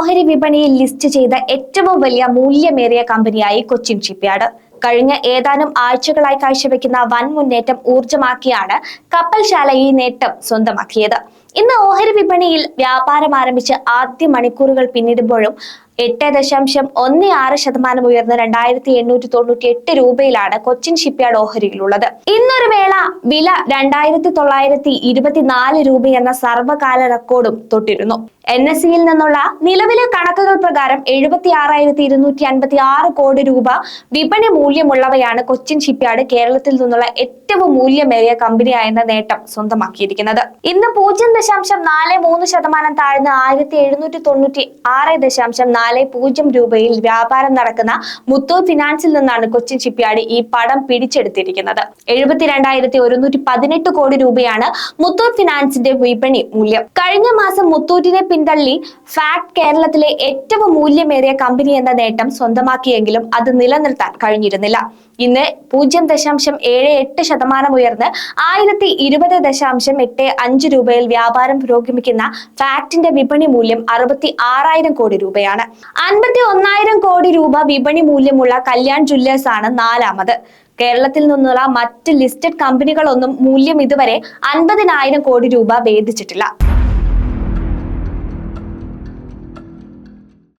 ഓഹരി വിപണിയിൽ ലിസ്റ്റ് ചെയ്ത ഏറ്റവും വലിയ മൂല്യമേറിയ കമ്പനിയായി കൊച്ചിൻ ഷിപ്പ്യാർഡ്. കഴിഞ്ഞ ഏതാനും ആഴ്ചകളായി കാഴ്ചവെക്കുന്ന വൻ മുന്നേറ്റം ഊർജ്ജമാക്കിയാണ് കപ്പൽശാല ഈ നേട്ടം സ്വന്തമാക്കിയത്. ഇന്ന് ഓഹരി വിപണിയിൽ വ്യാപാരം ആരംഭിച്ച് ആദ്യ മണിക്കൂറുകൾ പിന്നിടുമ്പോഴും 8.16% ഉയർന്ന് 2898 രൂപയിലാണ് കൊച്ചിൻ ഷിപ്പ്യാർഡ് ഓഹരിയിലുള്ളത്. ഇന്നൊരു വേള വില 2924 രൂപയെന്ന സർവകാല റെക്കോർഡും തൊട്ടിരുന്നു. NSEയിൽ നിന്നുള്ള നിലവിലെ കണക്കുകൾ പ്രകാരം 76,256 കോടി രൂപ വിപണി മൂല്യമുള്ളവയാണ് കൊച്ചിൻ ഷിപ്പ്യാർഡ് കേരളത്തിൽ നിന്നുള്ള ഏറ്റവും മൂല്യമേറിയ കമ്പനിയായെന്ന നേട്ടം സ്വന്തമാക്കിയിരിക്കുന്നത്. ഇന്ന് 0.43% താഴ്ന്ന് 1796.40 രൂപയിൽ വ്യാപാരം നടക്കുന്ന മുത്തൂറ്റ് ഫിനാൻസിൽ നിന്നാണ് കൊച്ചിൻ ഷിപ്പ്യാർഡ് ഈ പടം പിടിച്ചെടുത്തിരിക്കുന്നത്. 72,118 കോടി രൂപയാണ് മുത്തൂറ്റ് ഫിനാൻസിന്റെ വിപണി മൂല്യം. കഴിഞ്ഞ മാസം മുത്തൂറ്റിനെ പിന്തള്ളി ഫാക്ട് കേരളത്തിലെ ഏറ്റവും മൂല്യമേറിയ കമ്പനി എന്ന നേട്ടം സ്വന്തമാക്കിയെങ്കിലും അത് നിലനിർത്താൻ കഴിഞ്ഞിരുന്നില്ല. ഇന്ന് 0.78% ഉയർന്ന് 1020.85 രൂപയിൽ വ്യാപാരം പുരോഗമിക്കുന്ന ഫാക്ടിന്റെ വിപണി മൂല്യം 66,000 കോടി രൂപയാണ്. 51,000 കോടി രൂപ വിപണി മൂല്യമുള്ള കല്യാൺ ജ്വല്ലേഴ്സ് ആണ് നാലാമത്. കേരളത്തിൽ നിന്നുള്ള മറ്റ് ലിസ്റ്റഡ് കമ്പനികളൊന്നും മൂല്യം ഇതുവരെ 50,000 കോടി രൂപ ഭേദിച്ചിട്ടില്ല.